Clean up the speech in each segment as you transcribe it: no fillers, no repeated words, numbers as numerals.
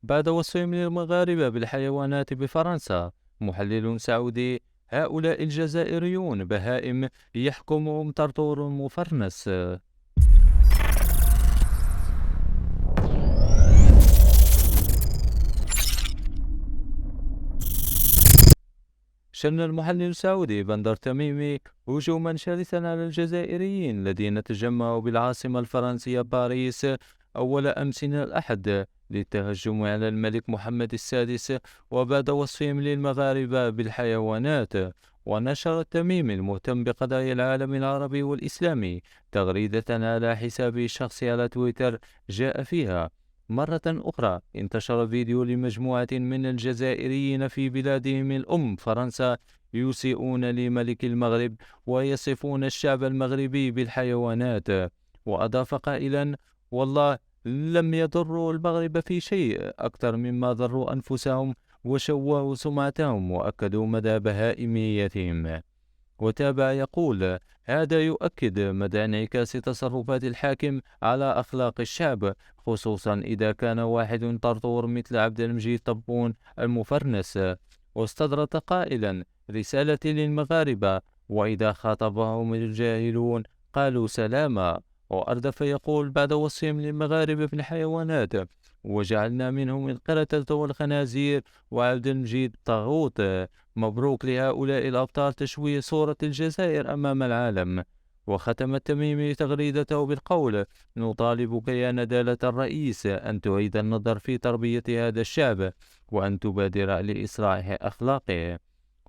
بعد وصفهم للمغاربة بالحيوانات بفرنسا. محلل سعودي: هؤلاء الجزائريون بهائم يحكمهم طرطور مفرنس. شن المحلل السعودي بندر تميمي هجوما شرسا على الجزائريين الذين تجمعوا بالعاصمة الفرنسية باريس أول أمس الأحد للتهجم على الملك محمد السادس، وبعد وصفهم للمغاربة بالحيوانات. ونشر التميمي المهتم بقضايا العالم العربي والإسلامي تغريدة على حسابه الشخصي على تويتر جاء فيها: مرة أخرى انتشر فيديو لمجموعة من الجزائريين في بلادهم الأم فرنسا يسيئون لملك المغرب ويصفون الشعب المغربي بالحيوانات. وأضاف قائلا: والله لم يضروا المغرب في شيء أكثر مما ضروا أنفسهم وشوهوا سمعتهم وأكدوا مدى بهائميتهم. وتابع يقول: هذا يؤكد مدى انعكاس تصرفات الحاكم على أخلاق الشعب، خصوصا إذا كان واحد طرطور مثل عبد المجيد تبون المفرنس. واستدرك قائلا: رسالتي للمغاربة: وإذا خاطبهم الجاهلون قالوا سلاما. وأردف يقول بعد وصفهم للمغاربة بالحيوانات: وجعلنا منهم القردة والخنازير وعبد المجيد طاغوت. مبروك لهؤلاء الأبطال تشويه صورة الجزائر أمام العالم. وختم التميمي تغريدته بالقول: نطالبك يا ندالة الرئيس أن تعيد النظر في تربية هذا الشعب وأن تبادر لإصلاح أخلاقه.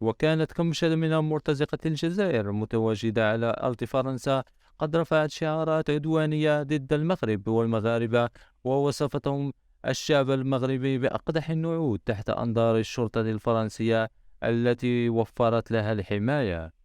وكانت كمشة من مرتزقة الجزائر متواجدة على أرض فرنسا قد رفعت شعارات عدوانية ضد المغرب والمغاربة، ووصفتهم الشعب المغربي بأقدح النعوت تحت أنظار الشرطة الفرنسية التي وفرت لها الحماية.